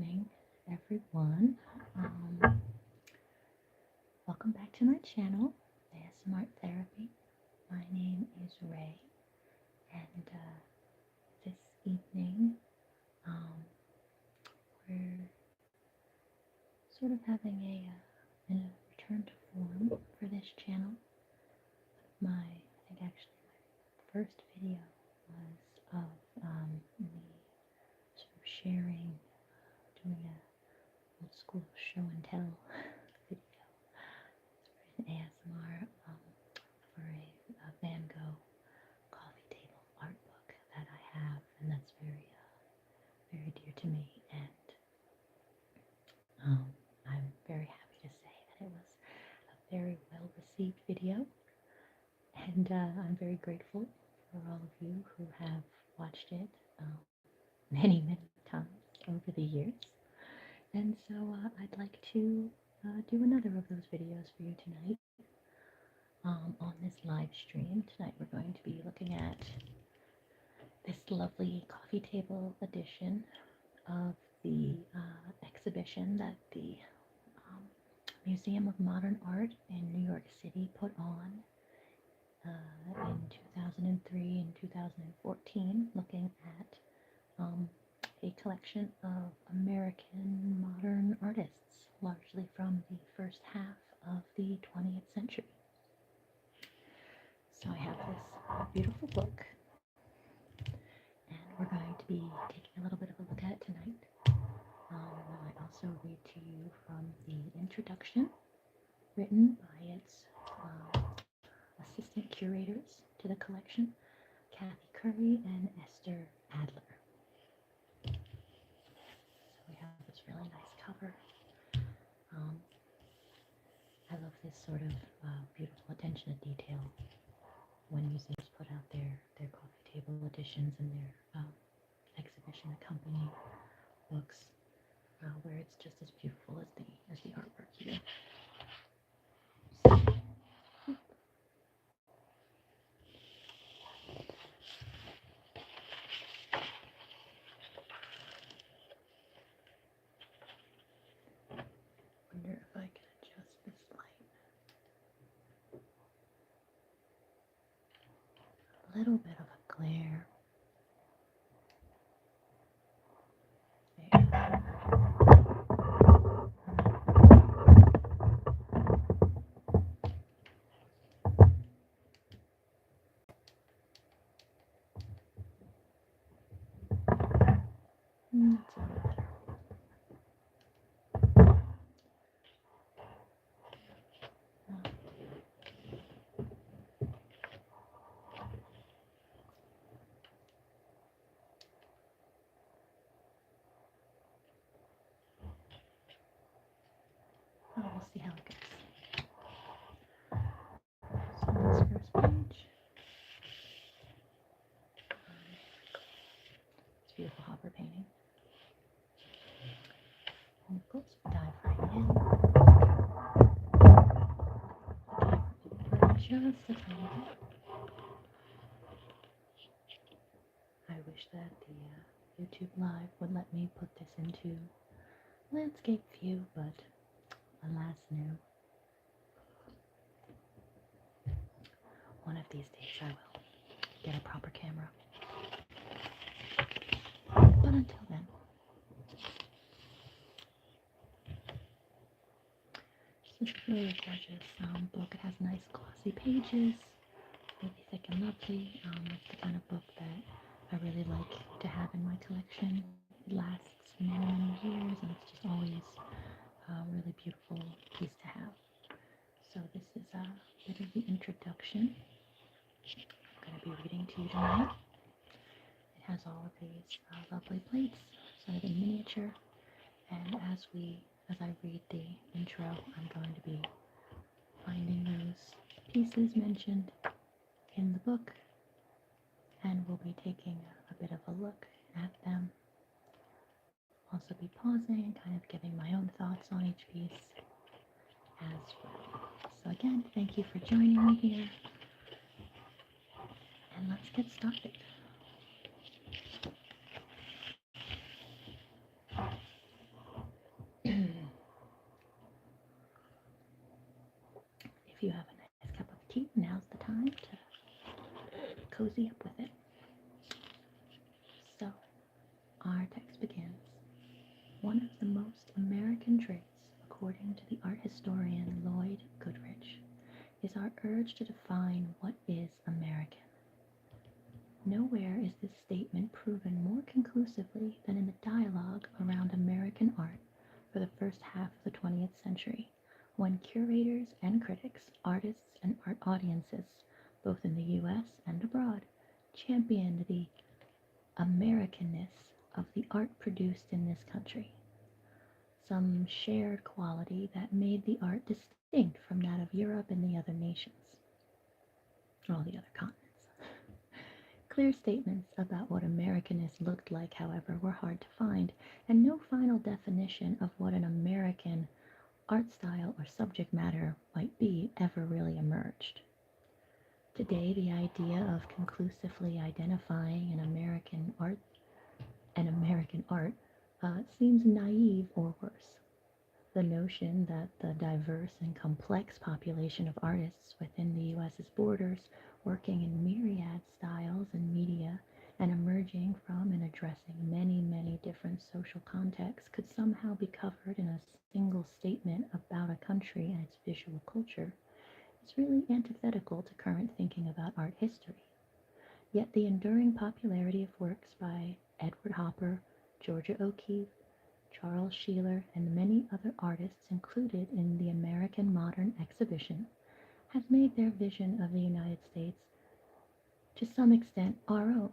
evening, everyone. Welcome back to my channel, ASMaRt Therapy. My name is Ray, and this evening we're sort of having a return to form for this channel. I think actually my first video was of me sort of sharing, doing a old school show and tell video. It's for an ASMR for a Van Gogh coffee table art book that I have, and that's very dear to me. And I'm very happy to say that it was a very well received video, and I'm very grateful for all of you who have watched it many times over the years. And so I'd like to do another of those videos for you tonight on this live stream. Tonight we're going to be looking at this lovely coffee table edition of the exhibition that the Museum of Modern Art in New York City put on in 2003 and 2014, looking at a collection of American modern artists, largely from the first half of the 20th century. So I have this beautiful book, and we're going to be taking a little bit of a look at it tonight. I also read to you from the introduction written by its assistant curators to the collection, Kathy Curry and Esther Adler. So we have this really nice cover. I love this sort of beautiful attention to detail when museums put out their coffee table editions and their exhibition accompanying books, where it's just as beautiful as the artwork here. Wonder if I can adjust this light. A little bit of a glare. There. That's a little better. We'll see how it goes. So on this first page, it's beautiful hopper painting. And of course, we dive right in. Just a tiny bit. I wish that the YouTube Live would let me put this into landscape view, but alas no. One of these days I will get a proper camera. But until then, this is really a gorgeous book. It has nice glossy pages, really thick and lovely. It's the kind of book that I really like to have in my collection. It lasts many years, and it's just always a really beautiful piece to have. So this is a bit of the introduction I'm going to be reading to you tonight. It has all of these lovely plates, sort of in miniature, and as I read the intro, I'm going to be finding those pieces mentioned in the book, and we'll be taking a bit of a look at them. Also be pausing and kind of giving my own thoughts on each piece as well. So again, thank you for joining me here, and let's get started. historian Lloyd Goodrich, is our urge to define what is American. Nowhere is this statement proven more conclusively than in the dialogue around American art for the first half of the 20th century, when curators and critics, artists and art audiences, both in the US and abroad, championed the Americanness of the art produced in this country, some shared quality that made the art distinct from that of Europe and the other nations, all the other continents. Clear statements about what Americanness looked like, however, were hard to find, and no final definition of what an American art style or subject matter might be ever really emerged. Today, the idea of conclusively identifying an American art seems naive or worse. The notion that the diverse and complex population of artists within the US's borders, working in myriad styles and media, and emerging from and addressing many, many different social contexts, could somehow be covered in a single statement about a country and its visual culture, is really antithetical to current thinking about art history. Yet the enduring popularity of works by Edward Hopper, Georgia O'Keeffe, Charles Sheeler, and many other artists included in the American Modern Exhibition has made their vision of the United States to some extent our own.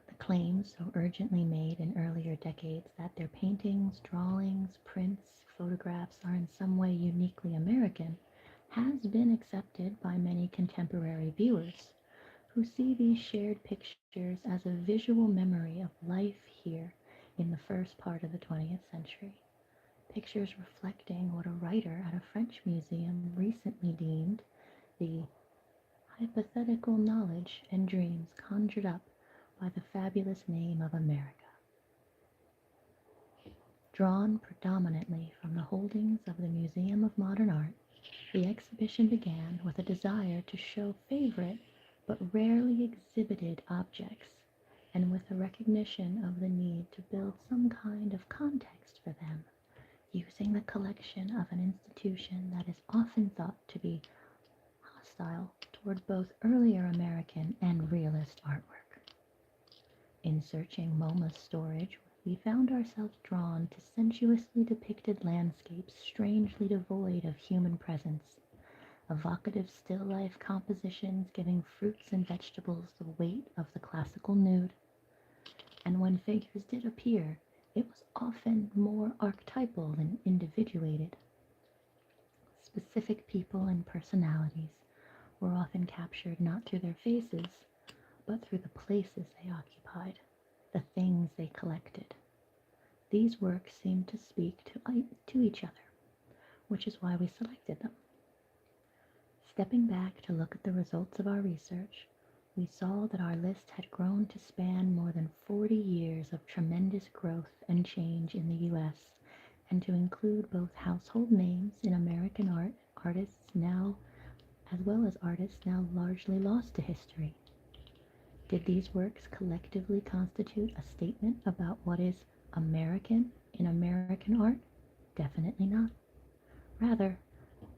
The claims so urgently made in earlier decades that their paintings, drawings, prints, photographs are in some way uniquely American has been accepted by many contemporary viewers who see these shared pictures as a visual memory of life here in the first part of the 20th century. Pictures reflecting what a writer at a French museum recently deemed the hypothetical knowledge and dreams conjured up by the fabulous name of America. Drawn predominantly from the holdings of the Museum of Modern Art, the exhibition began with a desire to show favorite but rarely exhibited objects, and with a recognition of the need to build some kind of context for them, using the collection of an institution that is often thought to be hostile toward both earlier American and realist artwork. In searching MoMA's storage, we found ourselves drawn to sensuously depicted landscapes strangely devoid of human presence, evocative still life compositions giving fruits and vegetables the weight of the classical nude, and when figures did appear, it was often more archetypal than individuated. Specific people and personalities were often captured not through their faces, but through the places they occupied, the things they collected. These works seemed to speak to each other, which is why we selected them. Stepping back to look at the results of our research, we saw that our list had grown to span more than 40 years of tremendous growth and change in the U.S., and to include both household names in American art, artists now, as well as artists now largely lost to history. Did these works collectively constitute a statement about what is American in American art? Definitely not. Rather,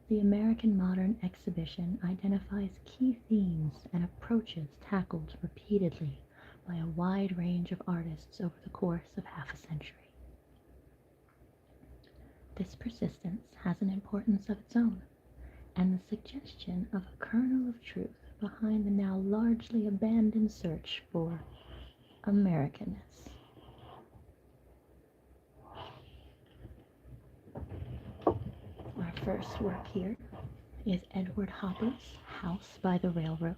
the American Modern Exhibition identifies key themes and approaches tackled repeatedly by a wide range of artists over the course of half a century. This persistence has an importance of its own, and the suggestion of a kernel of truth behind the now largely abandoned search for Americanness. Our first work here is Edward Hopper's House by the Railroad.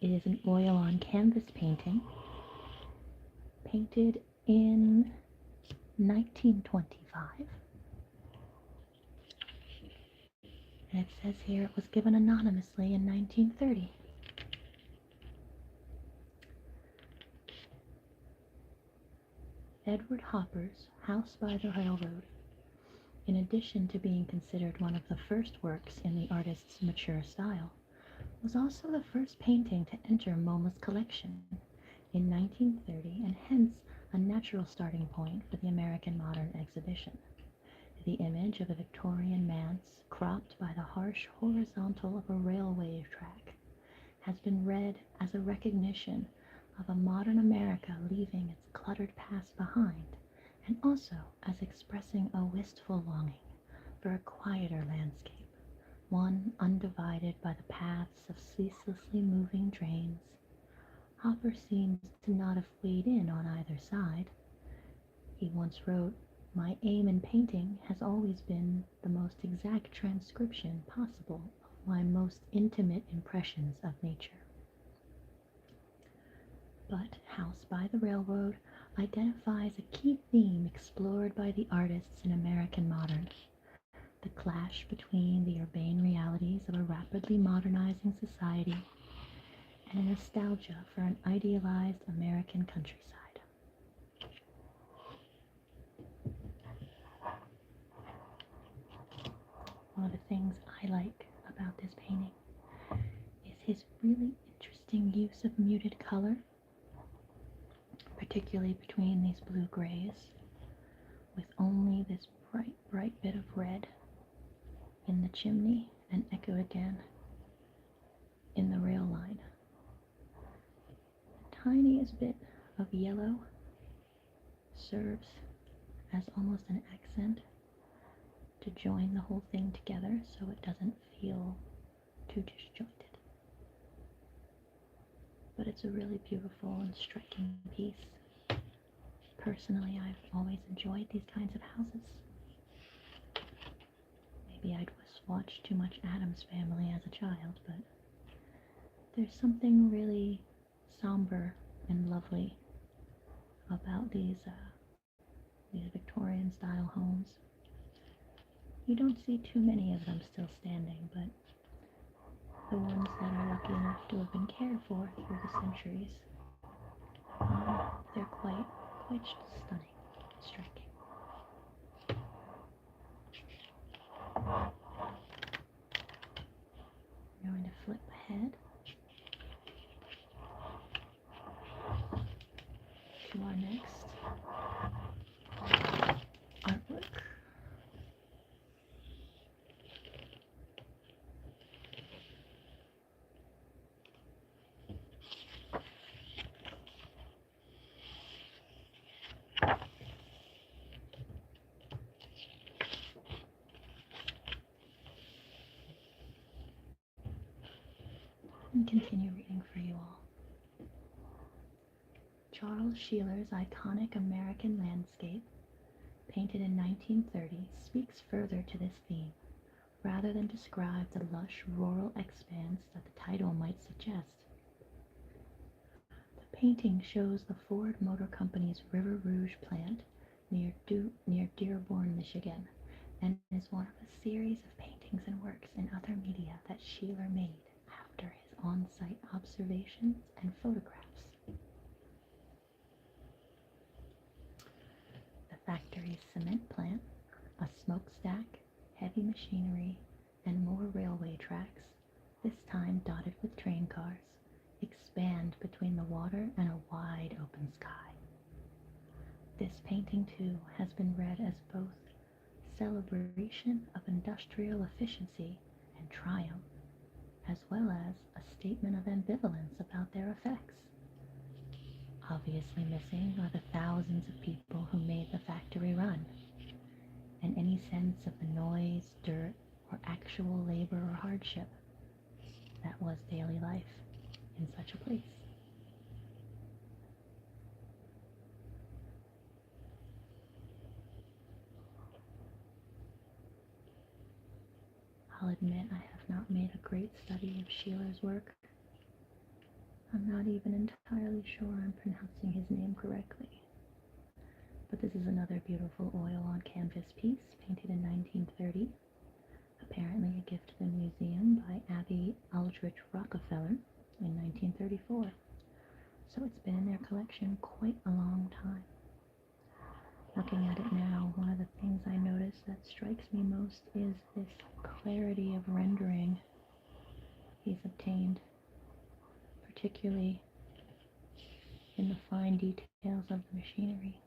It is an oil-on canvas painting, painted in 1925. And it says here it was given anonymously in 1930. Edward Hopper's House by the Railroad, in addition to being considered one of the first works in the artist's mature style, was also the first painting to enter MoMA's collection in 1930, and hence a natural starting point for the American Modern Exhibition. The image of a Victorian manse cropped by the harsh horizontal of a railway track has been read as a recognition of a modern America leaving its cluttered past behind, and also as expressing a wistful longing for a quieter landscape, one undivided by the paths of ceaselessly moving trains. Hopper seems to not have weighed in on either side. He once wrote, "My aim in painting has always been the most exact transcription possible of my most intimate impressions of nature." But House by the Railroad identifies a key theme explored by the artists in American modern: the clash between the urbane realities of a rapidly modernizing society and a nostalgia for an idealized American countryside. One of the things I like about this painting is his really interesting use of muted color, particularly between these blue grays, with only this bright, bright bit of red in the chimney and echoed again in the rail line. The tiniest bit of yellow serves as almost an accent to join the whole thing together so it doesn't feel too disjointed. But it's a really beautiful and striking piece. Personally, I've always enjoyed these kinds of houses. Maybe I'd watched too much Addams Family as a child, but there's something really somber and lovely about these Victorian style homes. You don't see too many of them still standing, but the ones that are lucky enough to have been cared for through the centuries, they're quite stunning, striking. I'm going to flip ahead to our next artwork. And continue reading for you all. Charles Sheeler's iconic American landscape, painted in 1930, speaks further to this theme, rather than describe the lush rural expanse that the title might suggest. The painting shows the Ford Motor Company's River Rouge plant near Dearborn, Michigan, and is one of a series of paintings and works in other media that Sheeler made after his on-site observations and photographs. The factory's cement plant, a smokestack, heavy machinery, and more railway tracks, this time dotted with train cars, expand between the water and a wide open sky. This painting, too, has been read as both celebration of industrial efficiency and triumph, as well as a statement of ambivalence about their effects. Obviously missing are the thousands of people who made the factory run, and any sense of the noise, dirt, or actual labor or hardship that was daily life in such a place. I'll admit I have not made a great study of Sheeler's work. I'm not even entirely sure I'm pronouncing his name correctly. But this is another beautiful oil on canvas piece, painted in 1930, apparently a gift to the museum by Abby Aldrich Rockefeller in 1934. So it's been in their collection quite a long time. Looking at it now, one of the things I notice that strikes me most is this clarity of rendering he's obtained, particularly in the fine details of the machinery.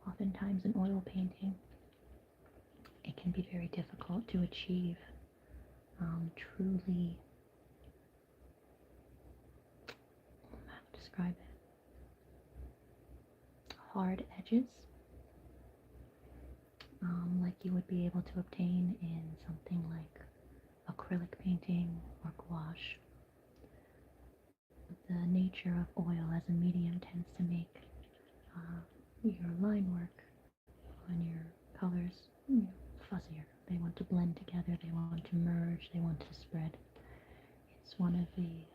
Oftentimes in oil painting, it can be very difficult to achieve truly, how to describe it, hard edges, like you would be able to obtain in something like acrylic painting or gouache. The nature of oil as a medium tends to make your line work on your colors fuzzier. They want to blend together, they want to merge, they want to spread. It's one of the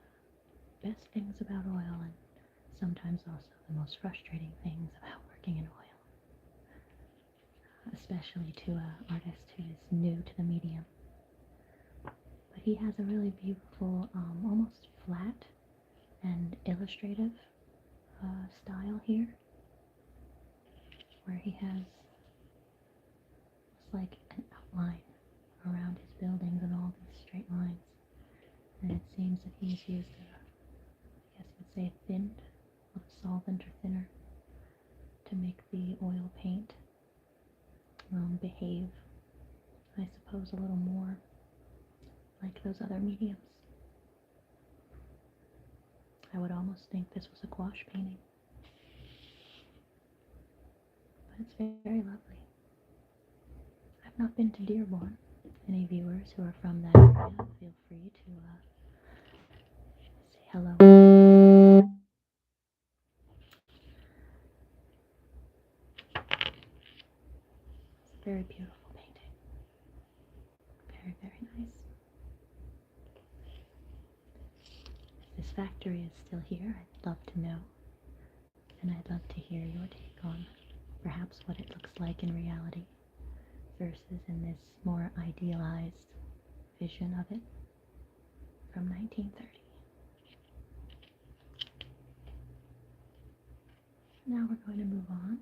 best things about oil, and sometimes also the most frustrating things about working in oil, especially to an artist who is new to the medium. But he has a really beautiful, almost flat and illustrative style here, where he has it's like an outline around his buildings and all these straight lines. And it seems that he's used I guess you would say thinned with a solvent or thinner to make the oil paint behave, I suppose, a little more like those other mediums. I would almost think this was a gouache painting, but it's very lovely. I've not been to Dearborn. Any viewers who are from that area, feel free to say hello. It's a very beautiful painting. Very, very nice. If this factory is still here, I'd love to know. And I'd love to hear your take on perhaps what it looks like in reality versus in this more idealized vision of it from 1930. Now we're going to move on.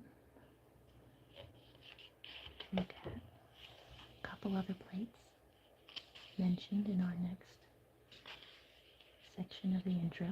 Look at a couple other plates mentioned in our next section of the intro.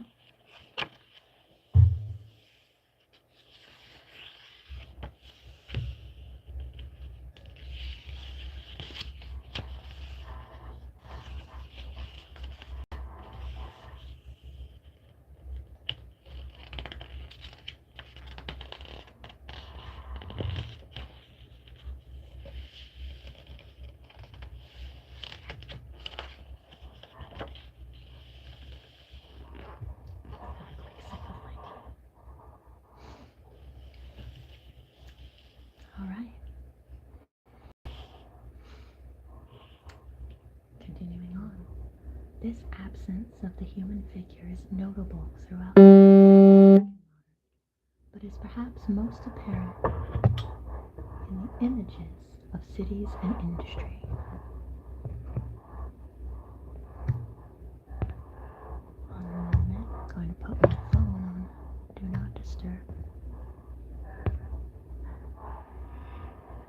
All right. Continuing on. This absence of the human figure is notable throughout, but is perhaps most apparent in the images of cities and industry. One moment, I'm going to put my phone on Do Not Disturb.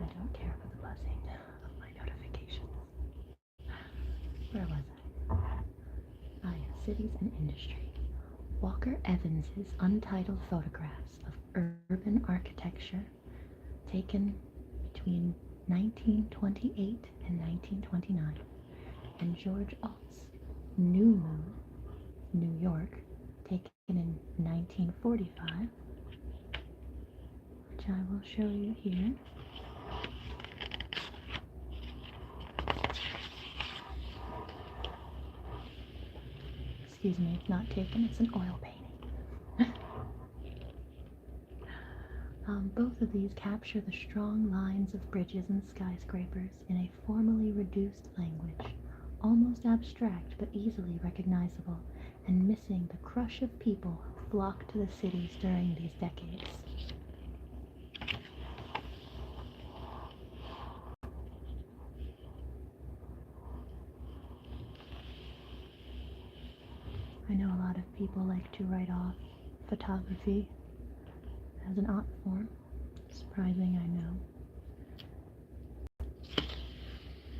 I don't care for the buzzing of my notifications. Where was I? Ah, yes, cities and industry. Walker Evans's untitled photographs of urban architecture taken between 1928 and 1929, and George Alt's New Moon, New York, taken in 1945, which I will show you here. Excuse me, it's not taken, it's an oil painting. Both of these capture the strong lines of bridges and skyscrapers in a formally reduced language, almost abstract but easily recognizable, and missing the crush of people who flocked to the cities during these decades. I know a lot of people like to write off photography as an art form. Surprising, I know.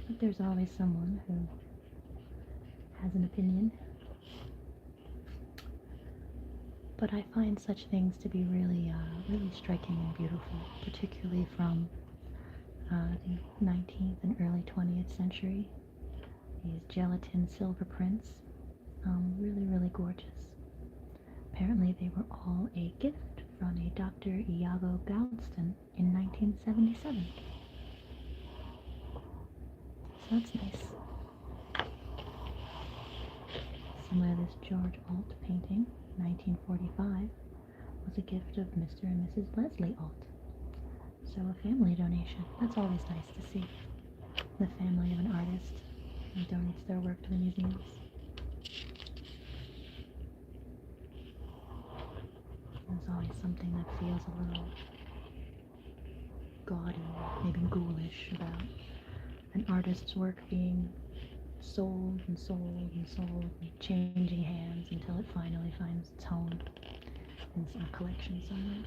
But there's always someone who has an opinion. But I find such things to be really striking and beautiful, particularly from the 19th and early 20th century. These gelatin silver prints, really, really gorgeous. Apparently, they were all a gift from a Dr. Iago Galston in 1977. So that's nice. Similar to this George Alt painting, 1945, was a gift of Mr. and Mrs. Leslie Alt. So a family donation. That's always nice to see. The family of an artist who donates their work to the museums. There's always something that feels a little gaudy, maybe ghoulish about an artist's work being sold and sold and sold and changing hands until it finally finds its home in some collection somewhere.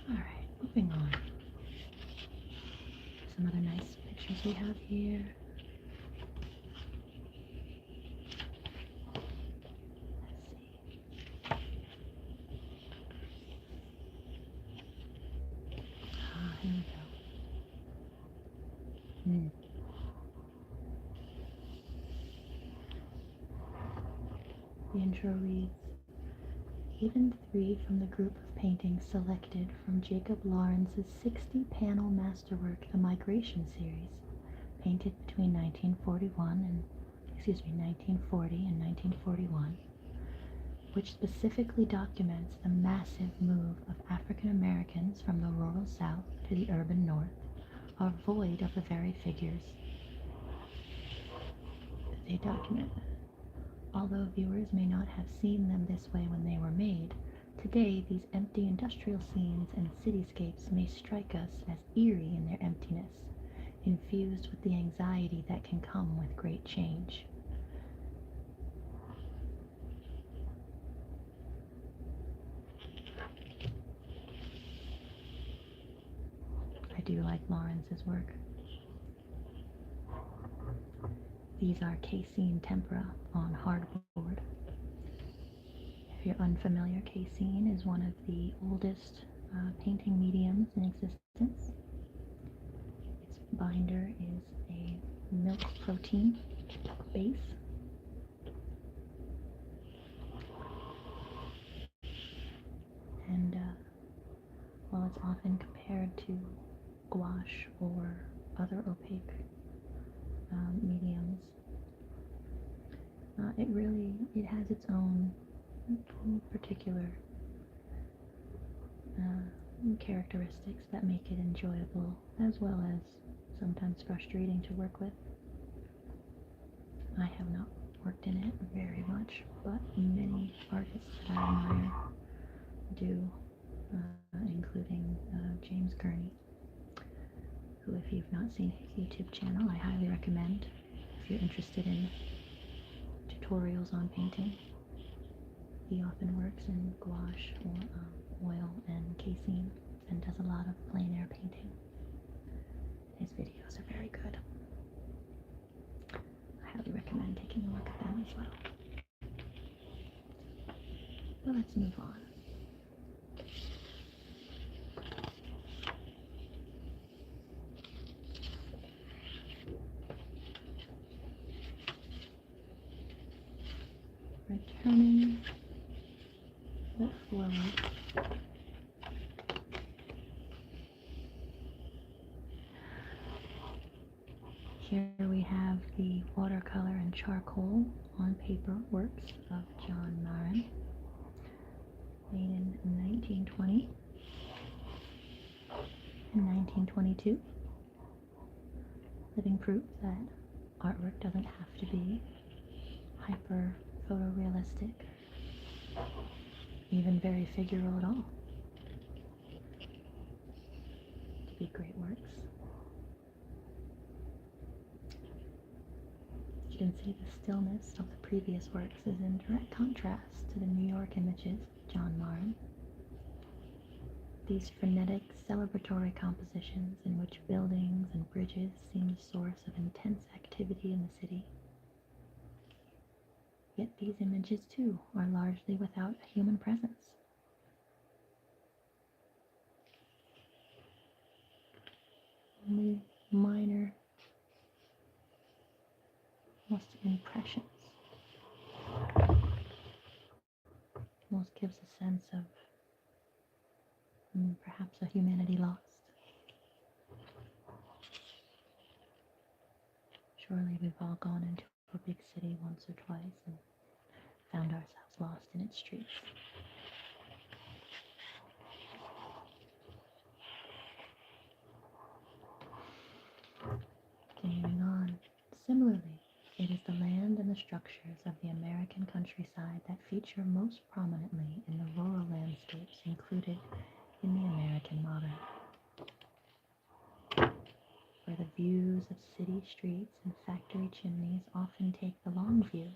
Alright, moving on. Some other nice pictures we have here. Here we go. The intro reads, even three from the group of paintings selected from Jacob Lawrence's 60-panel masterwork, The Migration Series, painted between 1940 and 1941, which specifically documents the massive move of African Americans from the rural South to the urban North, are void of the very figures they document. Although viewers may not have seen them this way when they were made, today these empty industrial scenes and cityscapes may strike us as eerie in their emptiness, infused with the anxiety that can come with great change. I do like Lawrence's work. These are casein tempera on hardboard. If you're unfamiliar, casein is one of the oldest painting mediums in existence. Its binder is a milk protein base. And while it's often compared to gouache or other opaque mediums, it has its own particular characteristics that make it enjoyable, as well as sometimes frustrating to work with. I have not worked in it very much, but many artists that I admire do, including James Gurney, who, if you've not seen his YouTube channel, I highly recommend if you're interested in tutorials on painting. He often works in gouache or oil and casein and does a lot of plein air painting. His videos are very good. I highly recommend taking a look at them as well. But let's move on. Returning but forward. Here we have the watercolor and charcoal on paper works of John Marin, made in 1920 and 1922. Living proof that artwork doesn't have to be hyper photorealistic, even very figural at all, to be great works. You can see the stillness of the previous works is in direct contrast to the New York images of John Marin. These frenetic, celebratory compositions in which buildings and bridges seem the source of intense activity in the city. Yet these images, too, are largely without a human presence. Only minor, almost impressions. Almost gives a sense of perhaps a humanity lost. Surely we've all gone into a big city once or twice and found ourselves lost in its streets. Continuing on, similarly, it is the land and the structures of the American countryside that feature most prominently in the rural landscapes included in the American modern, where the views of city streets and factory chimneys often take the long view.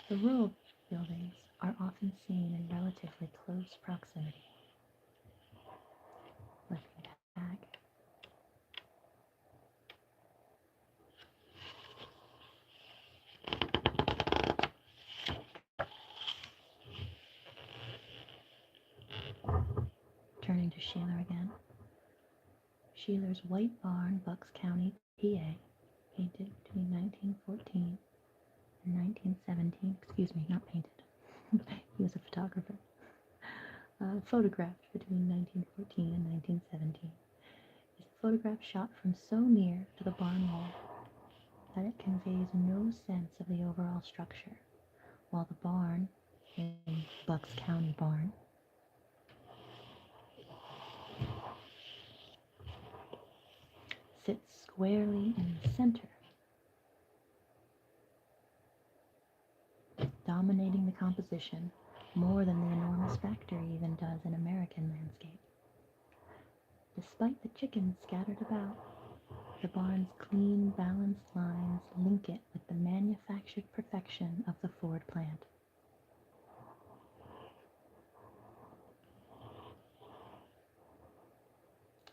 The rural buildings are often seen in relatively close proximity. Looking back, turning to Sheeler again. Sheeler's White Barn, Bucks County, PA, painted between 1914 and 1917. Excuse me, not painted. He was a photographer. Photographed between 1914 and 1917. Is a photograph shot from so near to the barn wall that it conveys no sense of the overall structure, while the barn, in Bucks County Barn, sits squarely in the center, dominating the composition more than the enormous factory even does in American landscape. Despite the chickens scattered about, the barn's clean, balanced lines link it with the manufactured perfection of the Ford plant.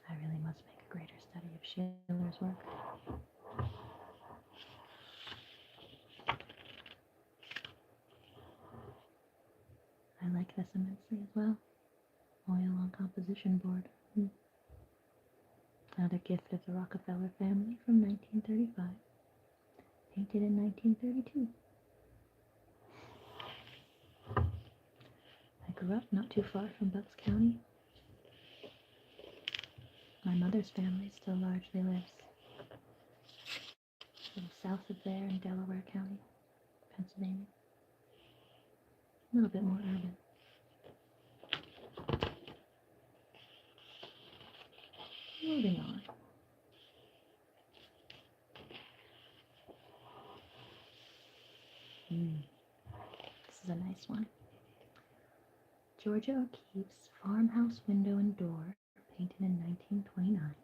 I really must make a greater study of Sheeler's work. I like this immensely as well. Oil on composition board. Another gift of the Rockefeller family from 1935. Painted in 1932. I grew up not too far from Bucks County. My mother's family still largely lives a little south of there in Delaware County, Pennsylvania. A little bit more urban. Moving on. This is a nice one. Georgia O'Keeffe's farmhouse window and door, painted in 1929,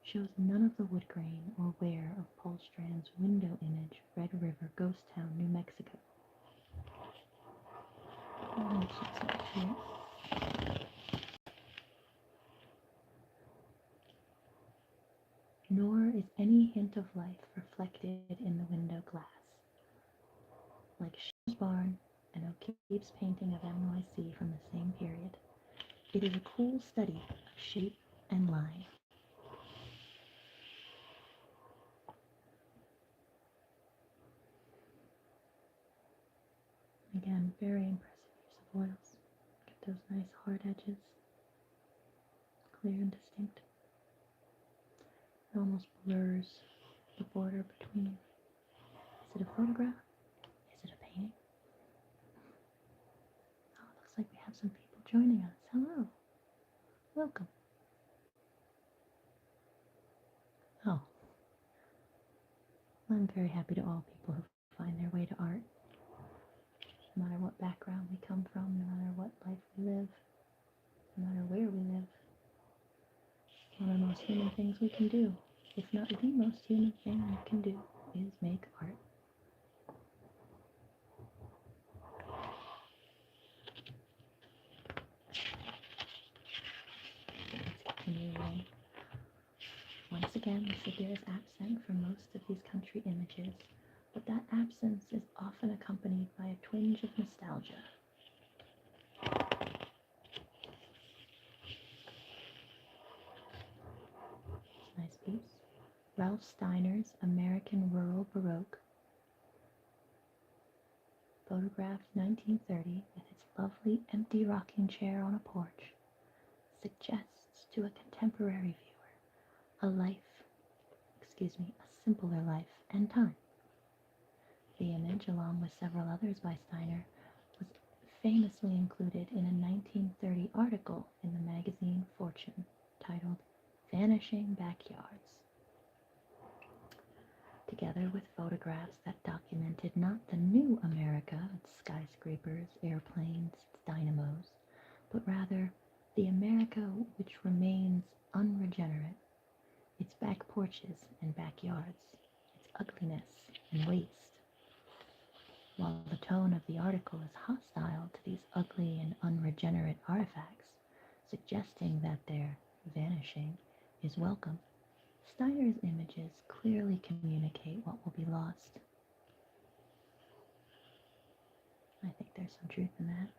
shows none of the wood grain or wear of Paul Strand's window image, Red River, Ghost Town, New Mexico. Nor is any hint of life reflected in the window glass. Like Sheeler's barn and O'Keeffe's painting of NYC from the same period, it is a cool study of shape and line. Again, very impressive use of oils. Get those nice hard edges, clear and distinct. It almost blurs the border between, is it a photograph? Is it a painting? Oh, it looks like we have some people joining us. Hello. Welcome. Oh. I'm very happy to all people who find their way to art. No matter what background we come from, no matter what life we live, no matter where we live. One of the most human things we can do, if not the most human thing we can do, is make art. Let's continue reading. Once again, the figure is absent from most of these country images, but that absence is often accompanied by a twinge of nostalgia. Nice piece. Ralph Steiner's American Rural Baroque, photographed 1930 with its lovely empty rocking chair on a porch, suggests to a contemporary viewer a simpler life and time. The image, along with several others by Steiner, was famously included in a 1930 article in the magazine Fortune titled Vanishing Backyards, together with photographs that documented not the new America, its skyscrapers, airplanes, its dynamos, but rather the America which remains unregenerate, its back porches and backyards, its ugliness and waste. While the tone of the article is hostile to these ugly and unregenerate artifacts, suggesting that their vanishing is welcome, Steiner's images clearly communicate what will be lost. I think there's some truth in that.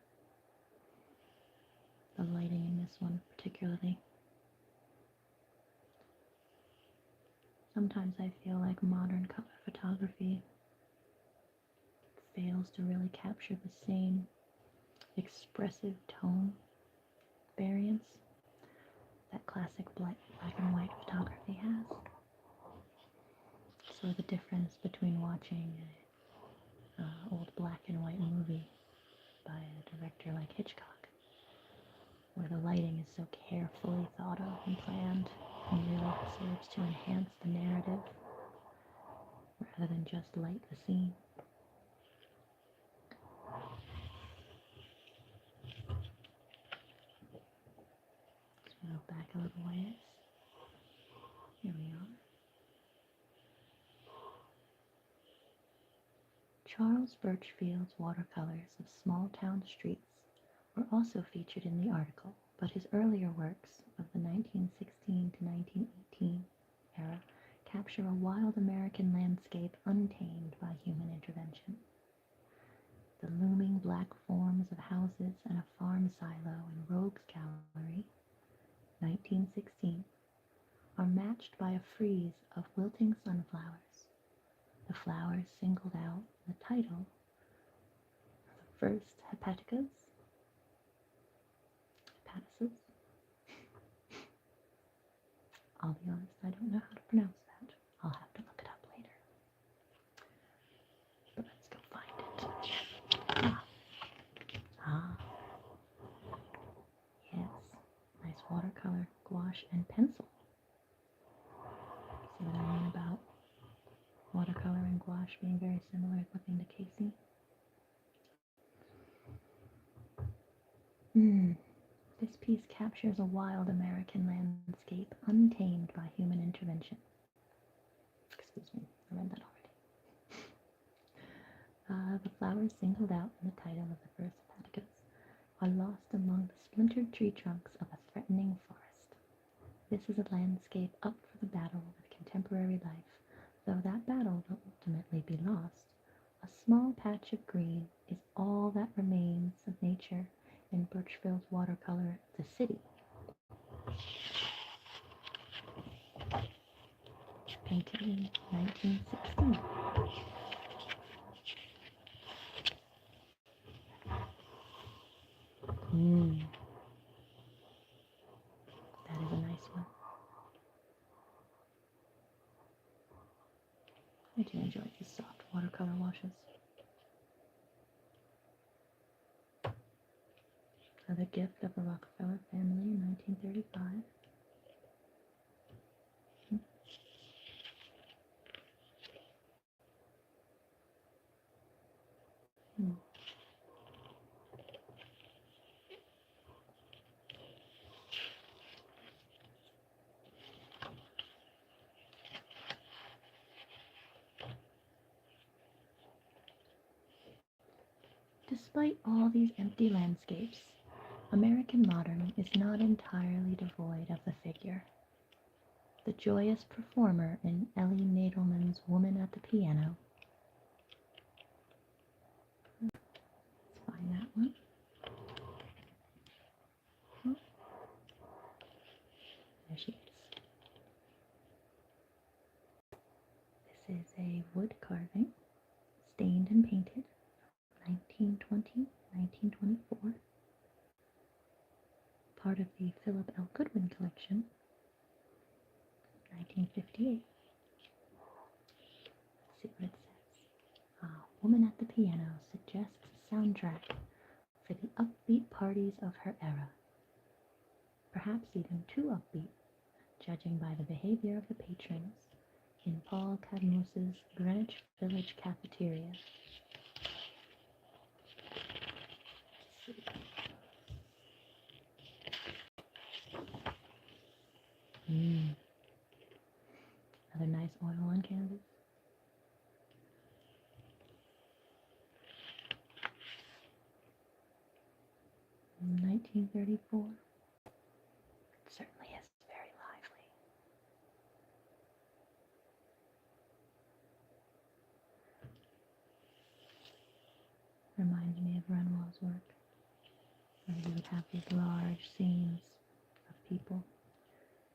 The lighting in this one particularly. Sometimes I feel like modern color photography fails to really capture the same expressive tone variance that classic black and white photography has. So the difference between watching an old black and white movie by a director like Hitchcock, where the lighting is so carefully thought of and planned and really serves to enhance the narrative rather than just light the scene. Let's move back a little ways. Here we are. Charles Birchfield's watercolors of small-town streets were also featured in the article, but his earlier works of the 1916 to 1918 era capture a wild American landscape untamed by human intervention. The looming black forms of houses and a farm silo in Rogue's Gallery, 1916, are matched by a frieze of wilting sunflowers. The flowers singled out in the title, the first hepaticas. I'll be honest, I don't know how to pronounce that. I'll have to look it up later. But let's go find it. Yes. Nice watercolor, gouache, and pencil. See what I mean about watercolor and gouache being very similar looking to Casey? This piece captures a wild American landscape untamed by human intervention. Excuse me, I read that already. The flowers singled out in the title of the first hepaticas are lost among the splintered tree trunks of a threatening forest. This is a landscape up for the battle with contemporary life, though that battle will ultimately be lost. A small patch of green is all that remains of nature in Birchfield's watercolor, The City. Painted in 1916. That is a nice one. I do enjoy these soft watercolor washes. The gift of the Rockefeller family in 1935. Despite all these empty landscapes, American modern is not entirely devoid of the figure. The joyous performer in Ellie Nadelman's Woman at the Piano, This is a wood carving, stained and painted, 1920, 1924, part of the Philip L. Goodwin collection, 1958. Let's see what it says. Woman at the piano suggests a soundtrack for the upbeat parties of her era. Perhaps even too upbeat, judging by the behavior of the patrons in Paul Cadmus's Greenwich Village cafeteria. Another nice oil on canvas. In 1934. It certainly is very lively. Reminds me of Renoir's work, where he would have these large scenes of people,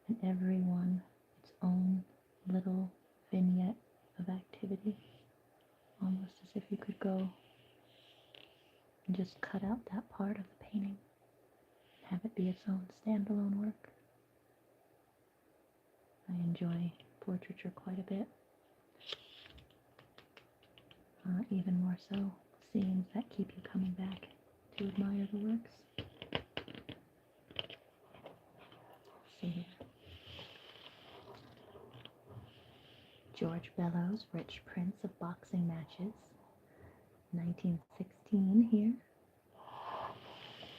and everyone its own little vignette of activity, almost as if you could go and just cut out that part of the painting and have it be its own standalone work. I enjoy portraiture quite a bit, even more so scenes that keep you coming back to admire the works. Let's see here. George Bellows' Rich Prince of Boxing Matches, 1916 here,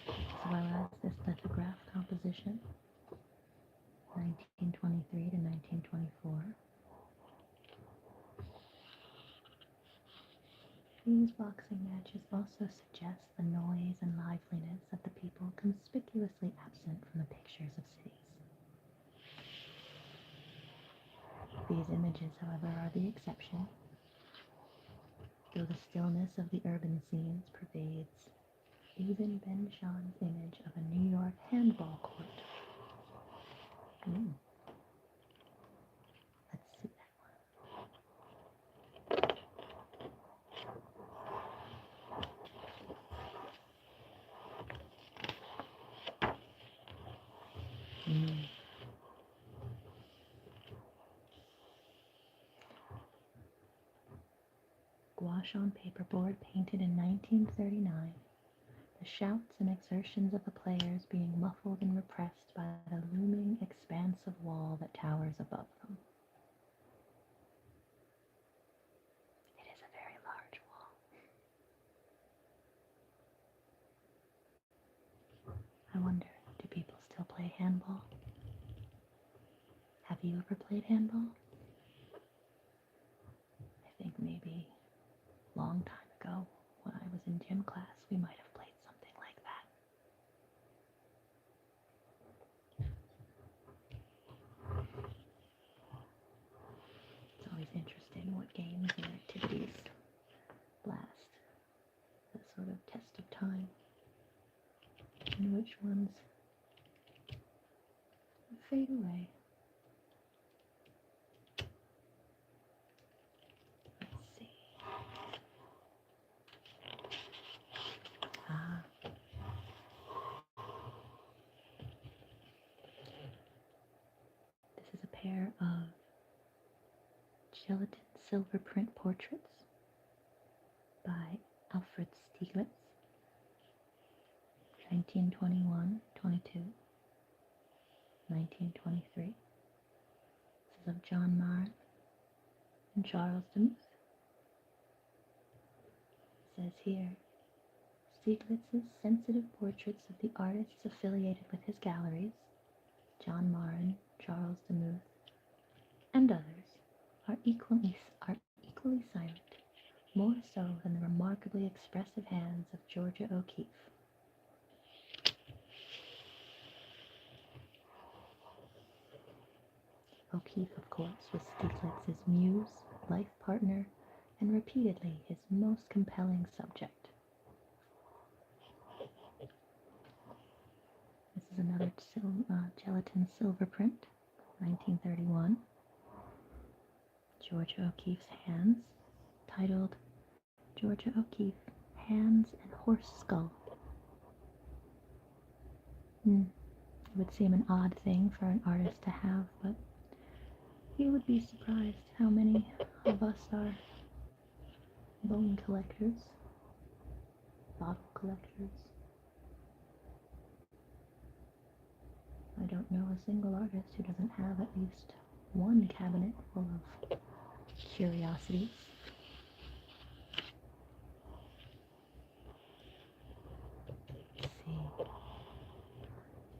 as well as this lithograph composition, 1923 to 1924. These boxing matches also suggest the noise and liveliness of the people conspicuously absent from the pictures of cities. These images, however, are the exception, though the stillness of the urban scenes pervades even Ben Shah's image of a New York handball court. Let's see that one. Gouache on paperboard painted in 1939, the shouts and exertions of the players being muffled and repressed by the looming expanse of wall that towers above them. It is a very large wall. I wonder, do people still play handball? Have you ever played handball? I think maybe a long time ago, when I was in gym class, we might have played something like that. It's always interesting what games and activities last the sort of test of time, and which ones fade away. Let's see. This is a pair of gelatin silver print portraits by Alfred Stieglitz, 1921, 22, 1923. This is of John Marin and Charles Demuth. It says here, Stieglitz's sensitive portraits of the artists affiliated with his galleries, John Marin, Charles Demuth, and others, are equally silent, more so than the remarkably expressive hands of Georgia O'Keeffe. O'Keeffe, of course, was Stieglitz's muse, life partner, and repeatedly his most compelling subject. This is another gelatin silver print, 1931. Georgia O'Keeffe's hands, titled Georgia O'Keeffe, Hands and Horse Skull. It would seem an odd thing for an artist to have, but you would be surprised how many of us are bone collectors, bottle collectors. I don't know a single artist who doesn't have at least one cabinet full of curiosities. Let's see.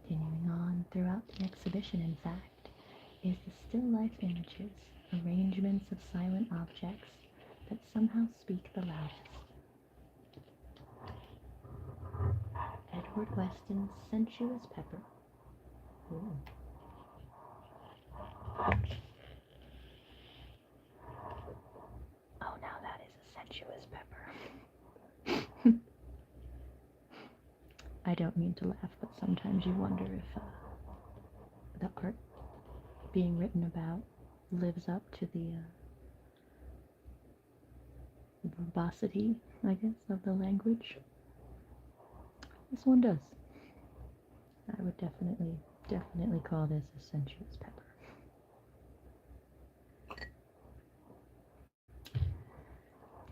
Continuing on throughout the exhibition, in fact, is the still life images, arrangements of silent objects that somehow speak the loudest. Edward Weston's Sensuous Pepper. Ooh. Oh, now that is a sensuous pepper. I don't mean to laugh, but sometimes you wonder if the art being written about lives up to the verbosity, I guess, of the language. This one does. I would definitely call this a sensuous pepper.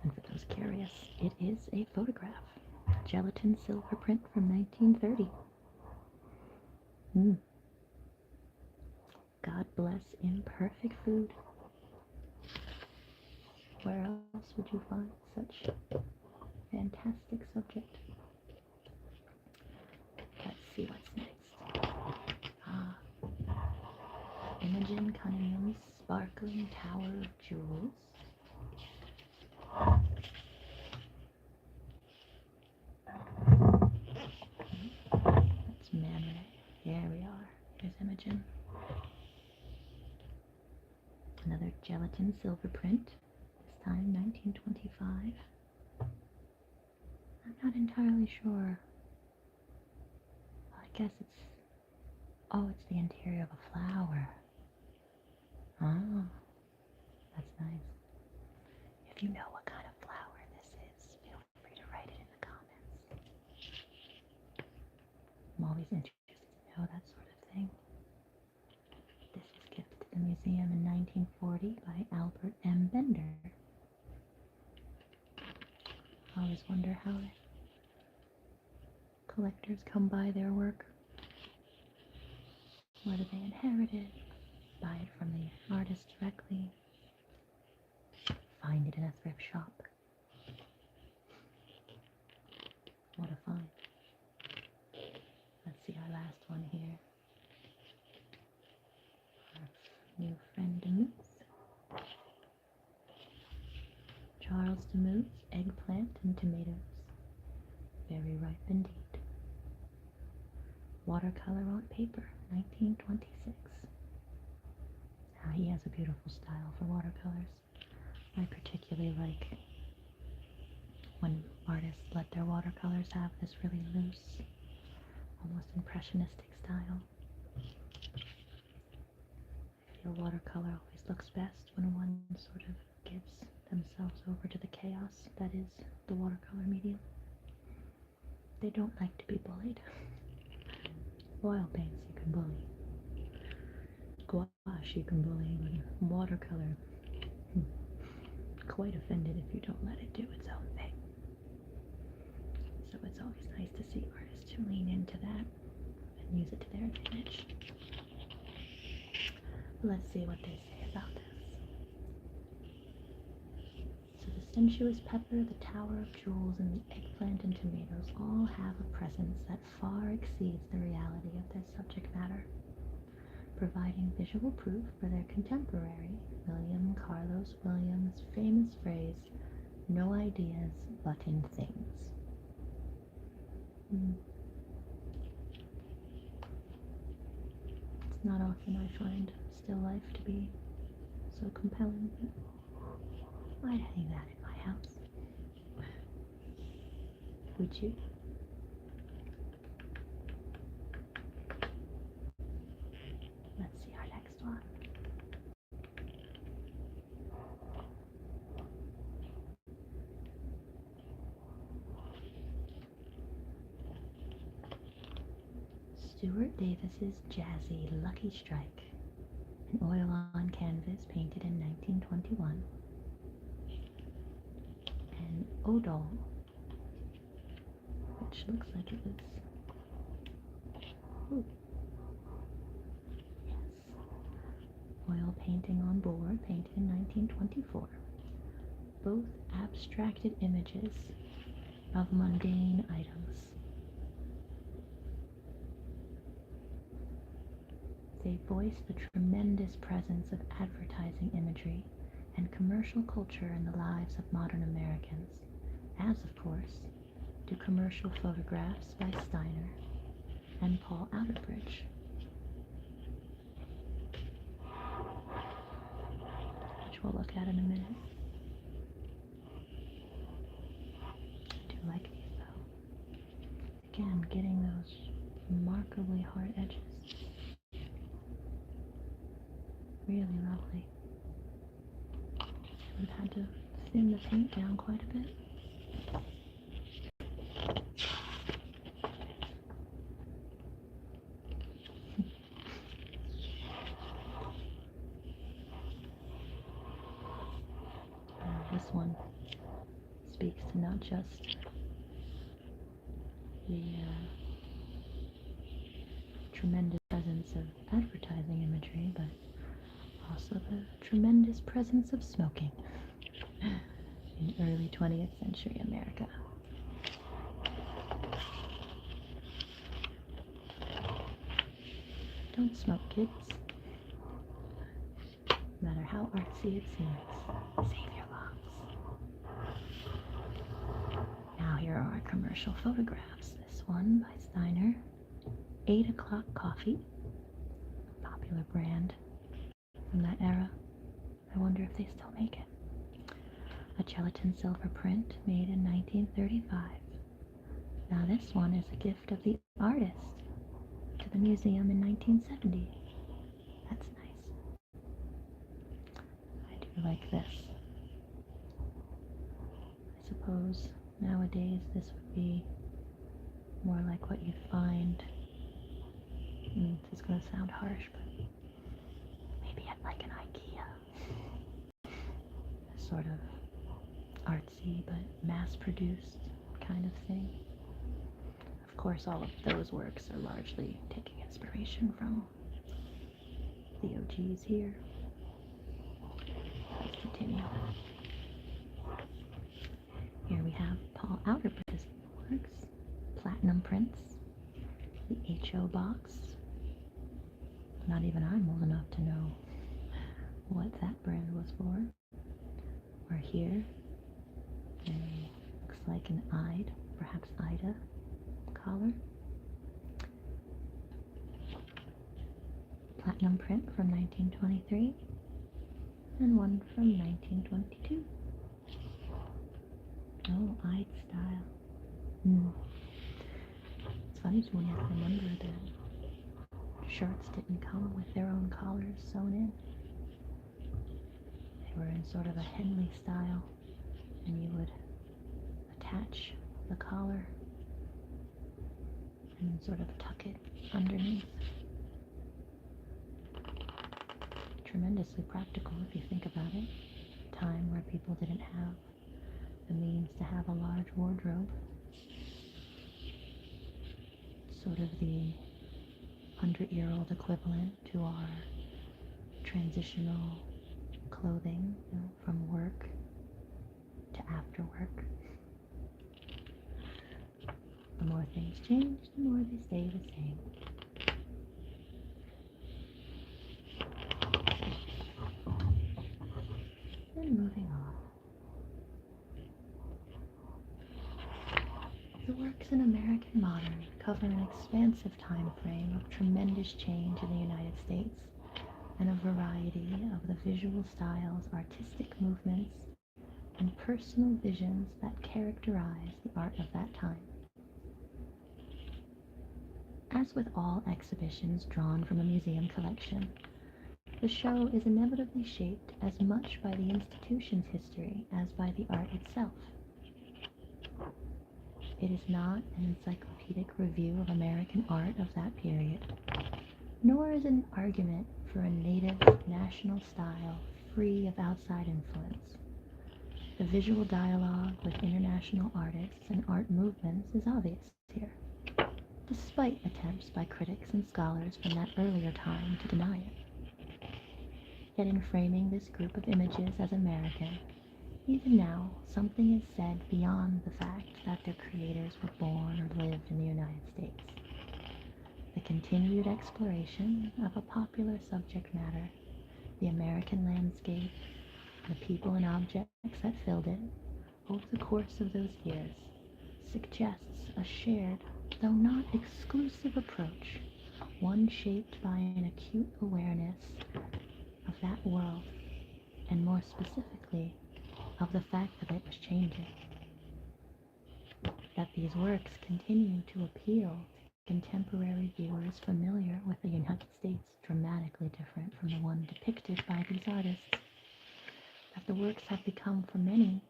And for those curious, it is a photograph. Gelatin silver print from 1930. God bless imperfect food. Where else would you find such fantastic subject? Let's see what's next. Imogen Cunningham's Sparkling Tower of Jewels. That's Man Ray. Here we are. Here's Imogen. Another gelatin silver print, this time 1925. I'm not entirely sure. I guess it's the interior of a flower. Oh, that's nice. If you know what kind of flower this is, feel free to write it in the comments. I'm always interested to know that sort of thing. This was gifted to the museum in 1940 by Albert M. Bender. I always wonder how collectors come by their work. Whether they inherit it, buy it from the artist directly, find it in a thrift shop. What a find. Let's see our last one here. Our new friend Demuth. Charles Demuth's Eggplant and Tomatoes. Very ripe indeed. Watercolor on paper, 1926. He has a beautiful style for watercolors. I particularly like when artists let their watercolors have this really loose, almost impressionistic style. I feel watercolor always looks best when one sort of gives themselves over to the chaos that is the watercolor medium. They don't like to be bullied. Oil paints you can bully. Gouache you can bully, but watercolor, quite offended if you don't let it do its own thing. So it's always nice to see artists who lean into that and use it to their advantage. Let's see what they say about this. So the sensuous pepper, the tower of jewels, and the eggplant and tomatoes all have a presence that far exceeds the reality of their subject matter, providing visual proof for their contemporary, William Carlos Williams' famous phrase, "No ideas but in things." It's not often I find still life to be so compelling, but I'd hang that in my house. Would you? Let's see our next one. Stuart Davis's Jazzy Lucky Strike, an oil-on canvas painted in 1921. And Odol, which looks like it was, ooh, yes, oil painting on board, painted in 1924. Both abstracted images of mundane items. They voice the tremendous presence of advertising imagery and commercial culture in the lives of modern Americans, as, of course, do commercial photographs by Steiner and Paul Outerbridge. Which we'll look at in a minute. I do like these though. Again, getting those remarkably hard edges. Really lovely. We've had to thin the paint down quite a bit. This one speaks to not just the tremendous presence of advertising imagery, but also the tremendous presence of smoking in early 20th century America. Don't smoke, kids. No matter how artsy it seems, save your lungs. Now here are our commercial photographs. This one by Steiner, 8 o'clock coffee, a popular brand from that era. I wonder if they still make it. A gelatin silver print made in 1935. Now this one is a gift of the artist to the museum in 1970. That's nice. I do like this. I suppose nowadays this would be more like what you'd find, this is going to sound harsh, but maybe at like an IKEA. A sort of artsy but mass-produced kind of thing. Of course, all of those works are largely taking inspiration from the OGs here. Let's continue. Here we have Paul Outerbridge's works, platinum prints, the HO box. Not even I'm old enough to know what that brand was for. Or here, looks like an Ide, perhaps Ida collar. Platinum print from 1923 and one from 1922. Oh, Ide style. It's funny to me, I remember that shirts didn't come with their own collars sewn in. They were in sort of a Henley style, and you would attach the collar and sort of tuck it underneath. Tremendously practical if you think about it. A time where people didn't have the means to have a large wardrobe. Sort of the 100-year-old equivalent to our transitional clothing, from work to after work. The more things change, the more they stay the same. Then moving on. The works in American Modern cover an expansive time frame of tremendous change in the United States and a variety of the visual styles, artistic movements, and personal visions that characterize the art of that time. As with all exhibitions drawn from a museum collection, the show is inevitably shaped as much by the institution's history as by the art itself. It is not an encyclopedic review of American art of that period, nor is it an argument for a native national style free of outside influence. The visual dialogue with international artists and art movements is obvious here, despite attempts by critics and scholars from that earlier time to deny it. Yet in framing this group of images as American, even now something is said beyond the fact that their creators were born or lived in the United States. The continued exploration of a popular subject matter, the American landscape, the people and objects that filled it, over the course of those years, suggests a shared, though not exclusive approach, one shaped by an acute awareness of that world, and more specifically, of the fact that it was changing. That these works continue to appeal to contemporary viewers familiar with a United States dramatically different from the one depicted by these artists. That the works have become for many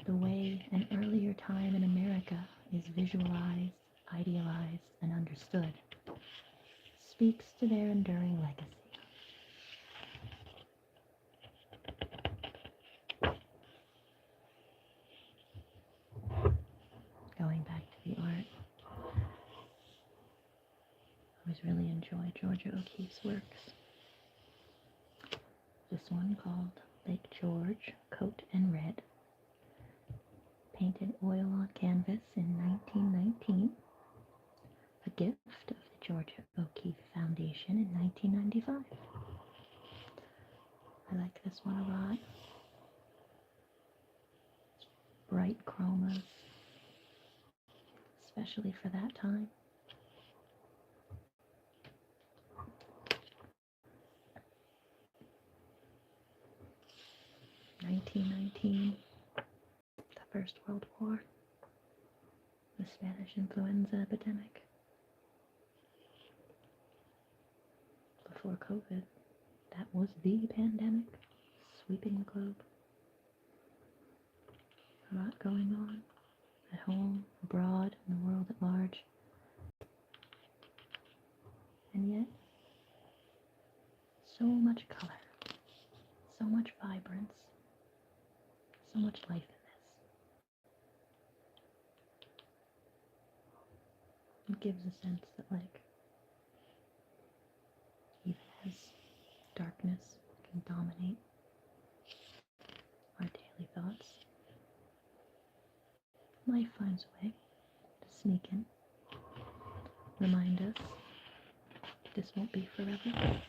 the way an earlier time in America is visualized, idealized, and understood, speaks to their enduring legacy. Going back to the art, I always really enjoy Georgia O'Keeffe's works. This one called Lake George, Coat and Red, painted oil on canvas in 1919, a gift of the Georgia O'Keeffe Foundation in 1995. I like this one a lot. Bright chromas, especially for that time. (1919), the First World War, the Spanish influenza epidemic. Before COVID, that was the pandemic sweeping the globe. A lot going on at home, abroad, in the world at large. And yet, so much color, so much vibrance, so much life in this. It gives a sense that, like, even as darkness can dominate our daily thoughts, life finds a way to sneak in, remind us this won't be forever.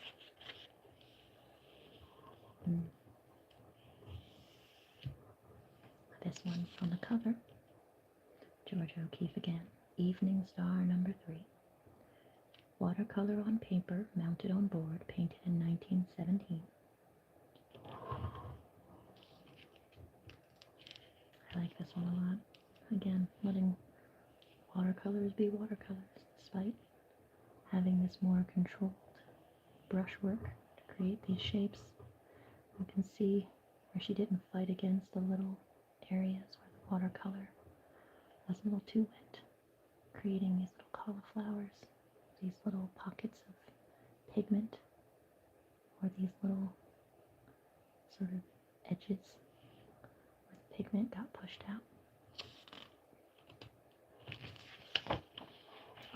This one on the cover, Georgia O'Keeffe again, Evening Star number 3. Watercolor on paper, mounted on board, painted in 1917. I like this one a lot. Again, letting watercolors be watercolors, despite having this more controlled brushwork to create these shapes. You can see where she didn't fight against the little areas where the watercolor was a little too wet, creating these little cauliflowers, these little pockets of pigment, or these little sort of edges where the pigment got pushed out.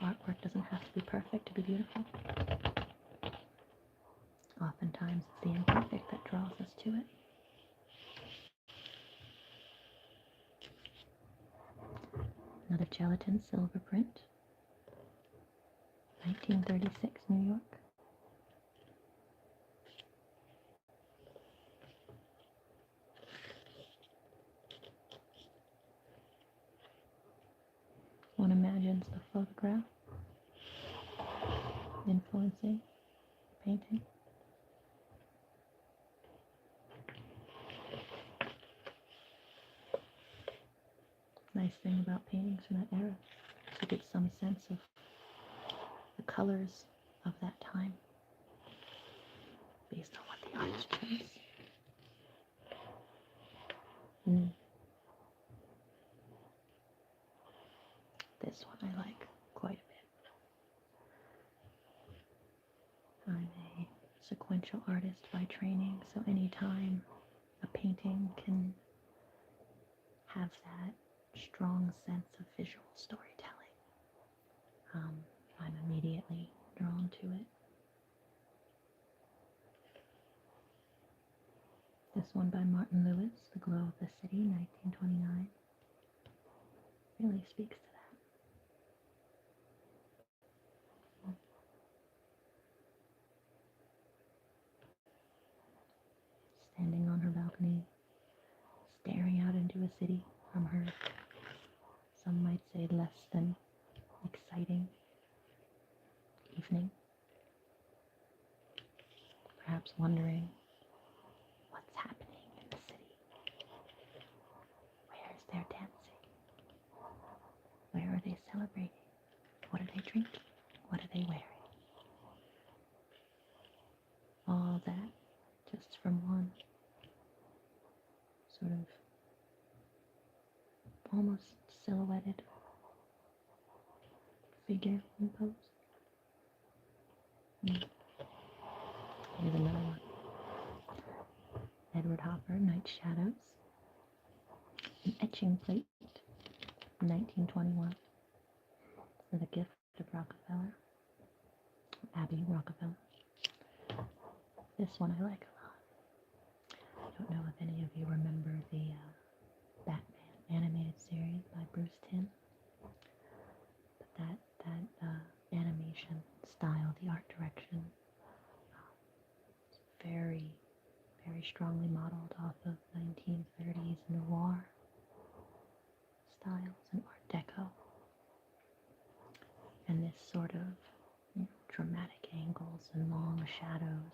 Artwork doesn't have to be perfect to be beautiful. Oftentimes it's the imperfect that draws us to it. Another gelatin silver print, 1936, New York. One imagines the photograph influencing the painting. Nice thing about paintings from that era is you get some sense of the colors of that time based on what the artist chose. sequential artist by training, so anytime a painting can have that strong sense of visual storytelling, I'm immediately drawn to it. This one by Martin Lewis, The Glow of the City, 1929, really speaks to that. Standing on her balcony, staring out into a city from her, some might say, less than exciting evening. Perhaps wondering what's happening in the city. Where is their dancing? Where are they celebrating? What are they drinking? What are they wearing? All that just from one sort of almost silhouetted figure in pose. Here's another one. Edward Hopper, Night Shadows. An etching plate, 1921, for the gift of Rockefeller, Abby Rockefeller. This one I like a lot. I don't know if any of you remember the Batman animated series by Bruce Timm, but that animation style, the art direction, is very, very strongly modeled off of 1930s noir styles and Art Deco, and this sort of dramatic angles and long shadows,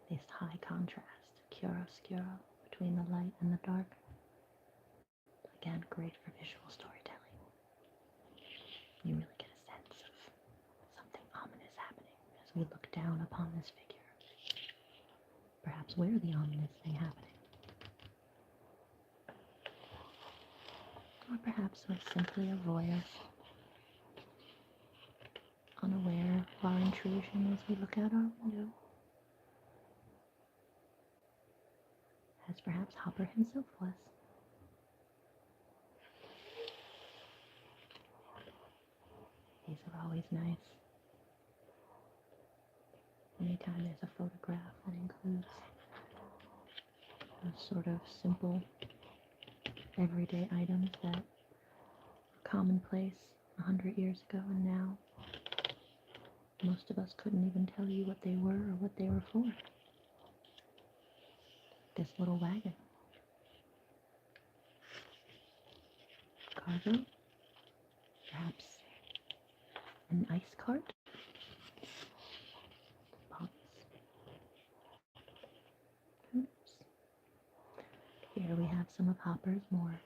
this high contrast, chiaroscuro, between the light and the dark. Again, great for visual storytelling. You really get a sense of something ominous happening as we look down upon this figure. Perhaps we're the ominous thing happening. Or perhaps we're simply a voyeur, unaware of our intrusion as we look out our window. As perhaps Hopper himself was. These are always nice. Anytime there's a photograph that includes those sort of simple, everyday items that were commonplace 100 years ago, and now most of us couldn't even tell you what they were or what they were for. This little wagon. Cargo? Perhaps an ice cart? Box. Who knows? Here we have some of Hopper's more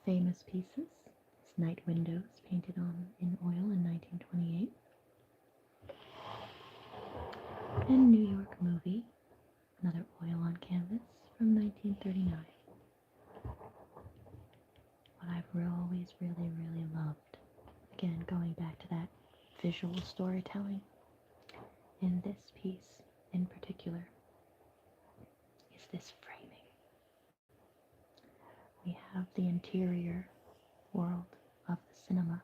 famous pieces. His Night Windows, painted on in oil in 1928. And New York Movie, another oil on canvas from 1939. What I've always really, really loved, again going back to that visual storytelling, in this piece in particular, is this framing. We have the interior world of the cinema,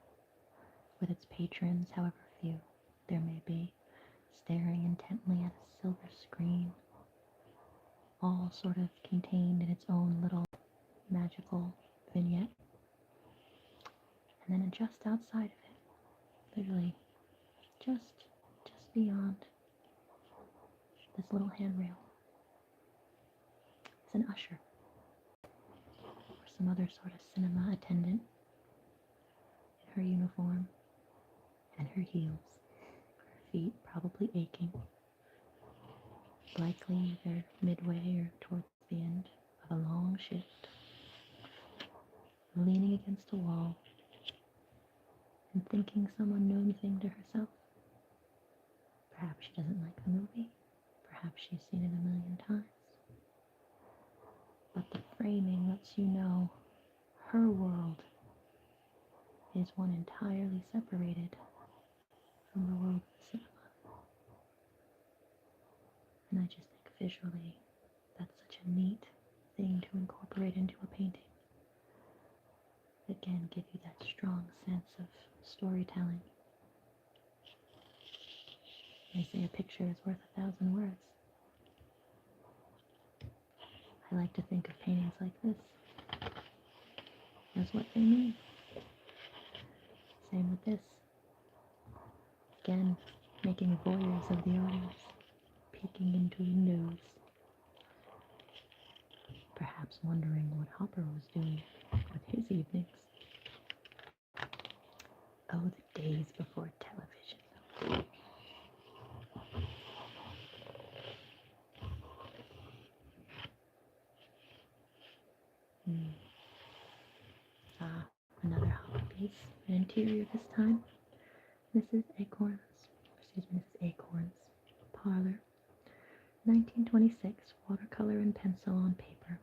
with its patrons, however few there may be, staring intently at a silver screen, all sort of contained in its own little magical vignette. And then just outside of it, literally just beyond this little handrail, is an usher, or some other sort of cinema attendant in her uniform and her heels, her feet probably aching, likely either midway or towards the end of a long shift, leaning against a wall and thinking some unknown thing to herself. Perhaps she doesn't like the movie, perhaps she's seen it a million times, but the framing lets you know her world is one entirely separated from the world of the cinema. I just think visually that's such a neat thing to incorporate into a painting. Again, give you that strong sense of storytelling. They say a picture is worth 1,000 words. I like to think of paintings like this as what they mean. Same with this. Again, making voyeurs of the audience, peeking into windows, perhaps wondering what Hopper was doing with his evenings. Oh, the days before television. Another Hopper piece, an interior this time. Mrs. Acorn's Parlor, 1926, watercolor and pencil on paper.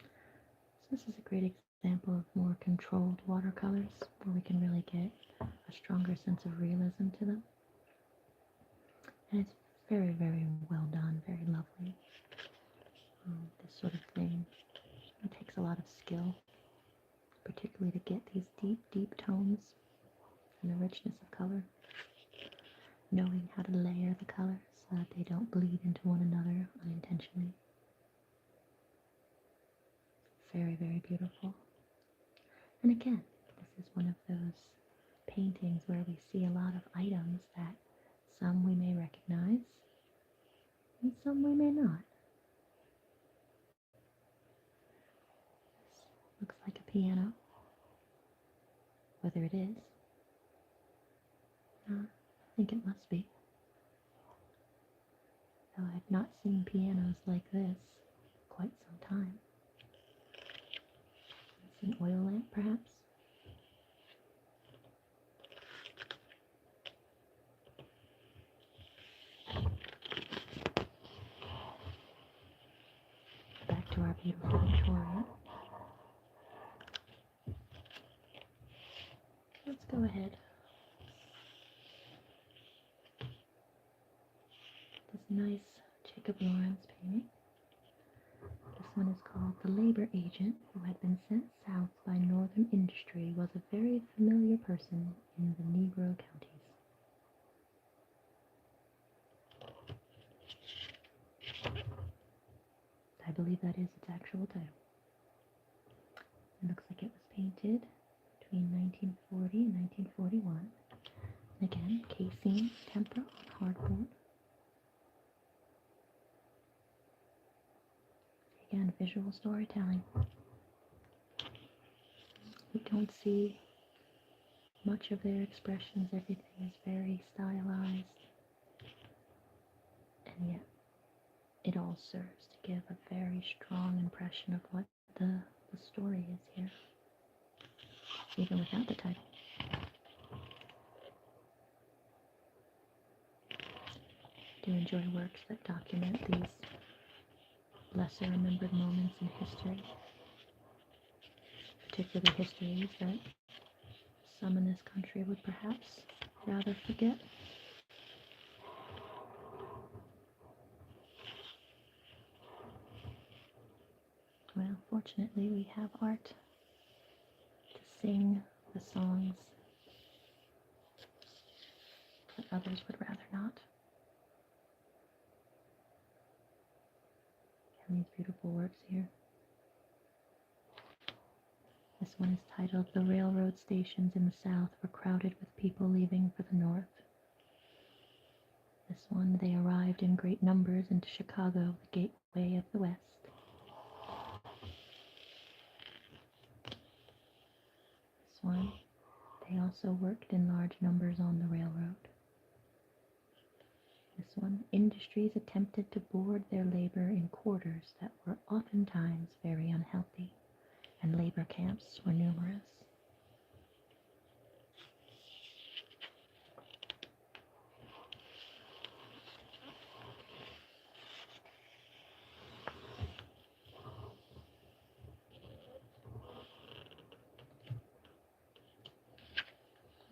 So this is a great example of more controlled watercolors where we can really get a stronger sense of realism to them. And it's very, very well done, very lovely. This sort of thing, it takes a lot of skill, particularly to get these deep, deep tones and the richness of color. Knowing how to layer the colors so that they don't bleed into one another unintentionally. Very, very beautiful. And again, this is one of those paintings where we see a lot of items that some we may recognize and some we may not. This looks like a piano. Whether it is, I think it must be. Though I've not seen pianos like this for quite some time. It's an oil lamp, perhaps? Back to our beautiful Victoria. Let's go ahead. This nice Jacob Lawrence painting. This one is called The Labor Agent Who Had Been Sent South by Northern Industry Was a Very Familiar Person in the Negro Counties. I believe that is its actual title. It looks like it was painted between 1940 and 1941. And again, casing, tempera on hardboard. Again, visual storytelling. We don't see much of their expressions. Everything is very stylized. And yet, it all serves to give a very strong impression of what the story is here, even without the title. I do enjoy works that document these lesser remembered moments in history, particularly histories that some in this country would perhaps rather forget. Well, fortunately, we have art to sing the songs that others would rather not. And these beautiful works here. This one is titled The Railroad Stations in the South Were Crowded with People Leaving for the North. This one, they arrived in great numbers into Chicago, the gateway of the West. This one, they also worked in large numbers on the railroad. This one, industries attempted to board their labor in quarters that were oftentimes very unhealthy, and labor camps were numerous.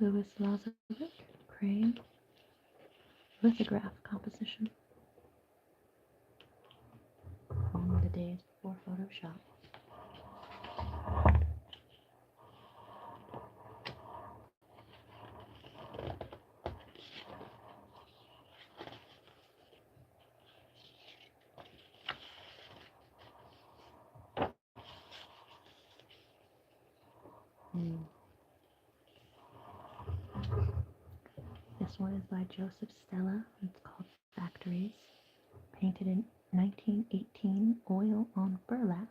Louis Lazovic, Crane, lithograph composition. days before Photoshop. This one is by Joseph Stella. It's called Factories. Painted in 1918, oil on burlap.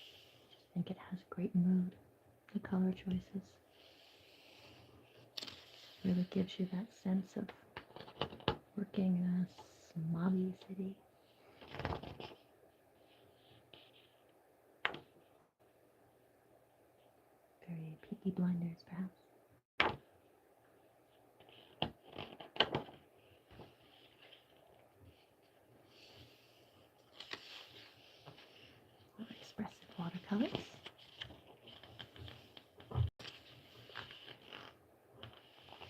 I think it has great mood. The color choices really gives you that sense of working in a smoggy city. Very Peaky Blinders, perhaps. Expressive watercolors.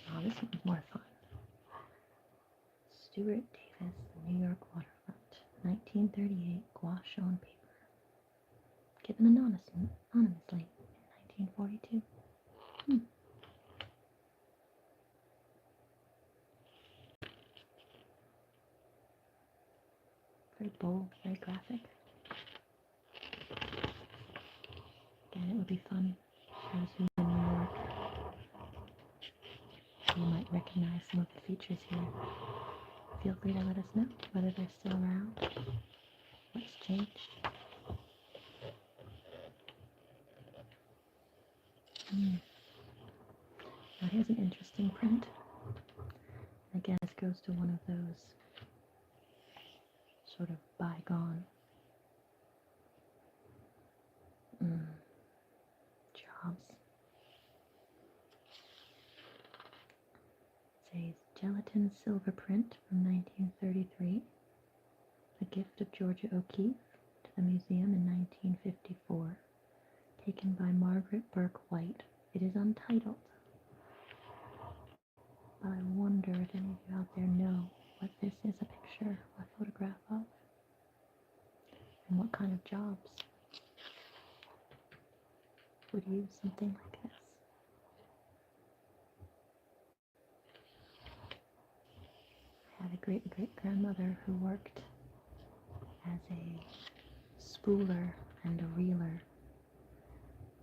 Oh, this one's more fun. Stuart Davis, The New York Waterfront, 1938, gouache on paper. Given anonymously in 1942. Very bold, very graphic. Again, it would be fun for those who live in New York. You might recognize some of the features here. Feel free to let us know whether they're still around, what's changed. Now here's an interesting print. Again, this goes to one of those sort of bygone jobs. It says gelatin silver print from 1933, a gift of Georgia O'Keeffe to the museum in 1954, taken by Margaret Burke White. It is untitled, but I wonder if any of you out there know what this is a picture or photograph of, and what kind of jobs would use something like this. I had a great-great-grandmother who worked as a spooler and a reeler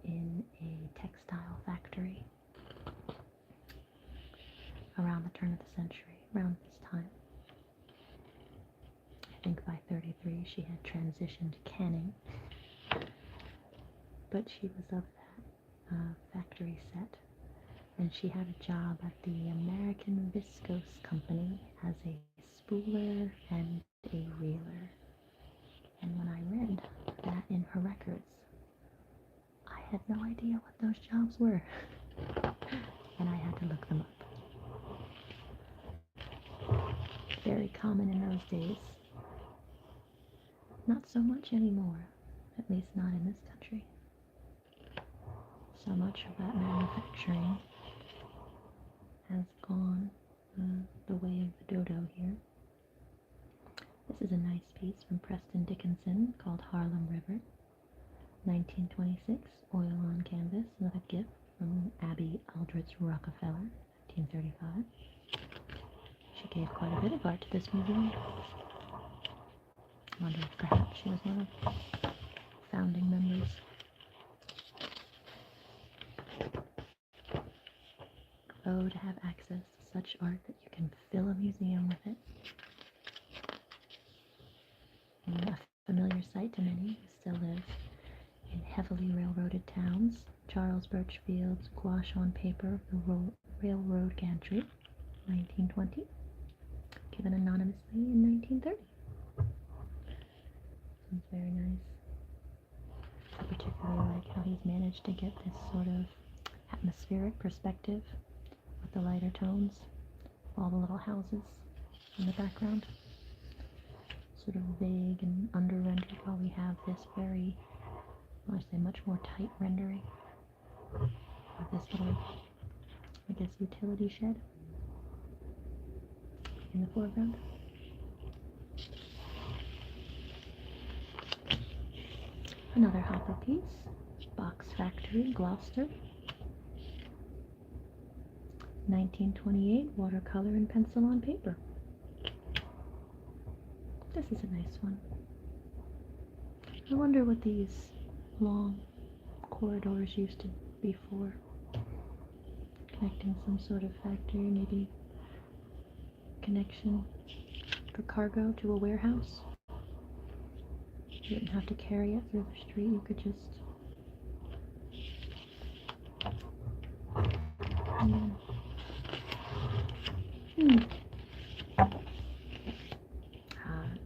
in a textile factory around the turn of the century, around this time. I think by 33 she had transitioned to canning, but she was of that factory set, and she had a job at the American Viscose Company as a spooler and a reeler. And when I read that in her records, I had no idea what those jobs were, and I had to look them up. Very common in those days. Not so much anymore, at least not in this country. So much of that manufacturing has gone the way of the dodo here. This is a nice piece from Preston Dickinson called Harlem River, 1926, oil on canvas, another gift from Abby Aldrich Rockefeller, 1935. She gave quite a bit of art to this museum. I wonder if perhaps she was one of the founding members. Oh, to have access to such art that you can fill a museum with it. A familiar sight to many who still live in heavily railroaded towns. Charles Birchfield's gouache on paper, The Railroad Gantry, 1920. Given anonymously in 1930. Sounds very nice. I particularly like how he's managed to get this sort of atmospheric perspective with the lighter tones, all the little houses in the background. Sort of vague and under-rendered, while we have this very, well, I say much more tight rendering of this little, I guess, utility shed in the foreground. Another hopper piece, Box Factory, Gloucester. 1928, watercolor and pencil on paper. This is a nice one. I wonder what these long corridors used to be for. Connecting some sort of factory, maybe connection for cargo to a warehouse. You didn't have to carry it through the street, you could just...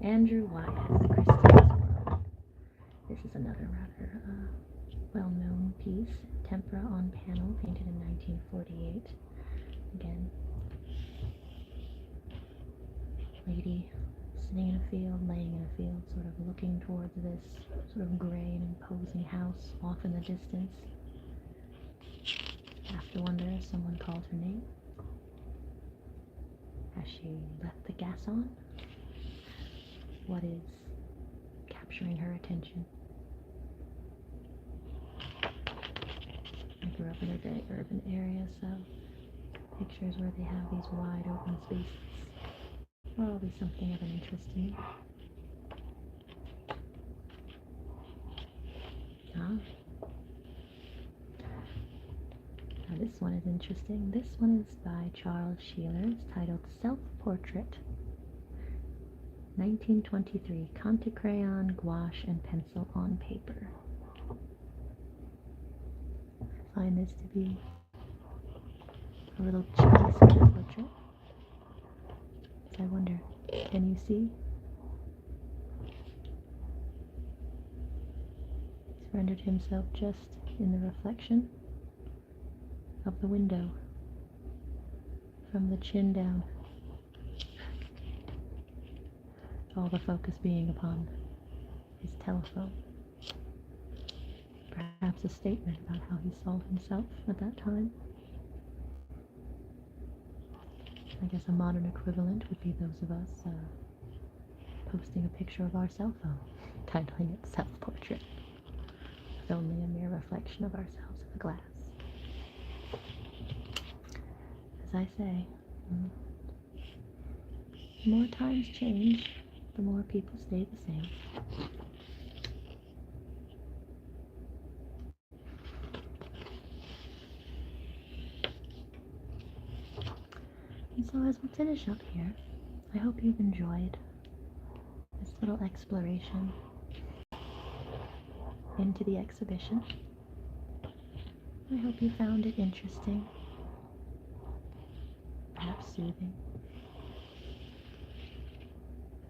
Andrew Wyatt, Christie's World. This is another rather well-known piece, tempera on panel, painted in 1948. Again, lady sitting in a field, laying in a field, sort of looking towards this sort of gray and imposing house off in the distance. I have to wonder if someone called her name. Has she left the gas on? What is capturing her attention? I grew up in a very urban area, so pictures where they have these wide open spaces are always something of an interest to me. Now this one is interesting. This one is by Charles Sheeler. It's titled Self-Portrait. 1923, Conte crayon, gouache, and pencil on paper. I find this to be a little cheeky self-portrait. So I wonder, can you see? He's rendered himself just in the reflection of the window, from the chin down. All the focus being upon his telephone. Perhaps a statement about how he saw himself at that time. I guess a modern equivalent would be those of us posting a picture of our cell phone, titling it Self-Portrait, with only a mere reflection of ourselves in the glass. As I say, the more times change, the more people stay the same. And so as we finish up here, I hope you've enjoyed this little exploration into the exhibition. I hope you found it interesting, perhaps soothing.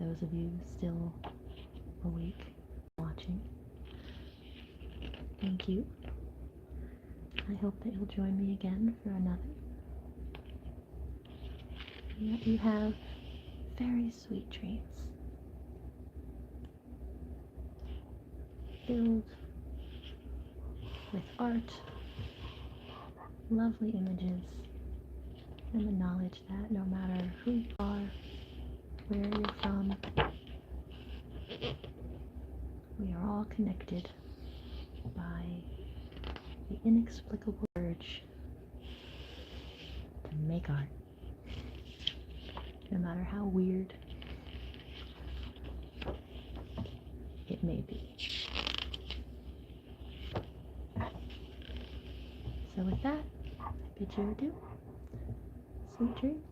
Those of you still awake, watching, thank you. I hope that you'll join me again for another. And that you have very sweet dreams, filled with art, lovely images, and the knowledge that no matter who you are, where you're from, we are all connected by the inexplicable urge to make art, no matter how weird it may be. So with that, I bid you adieu. Sweet dreams.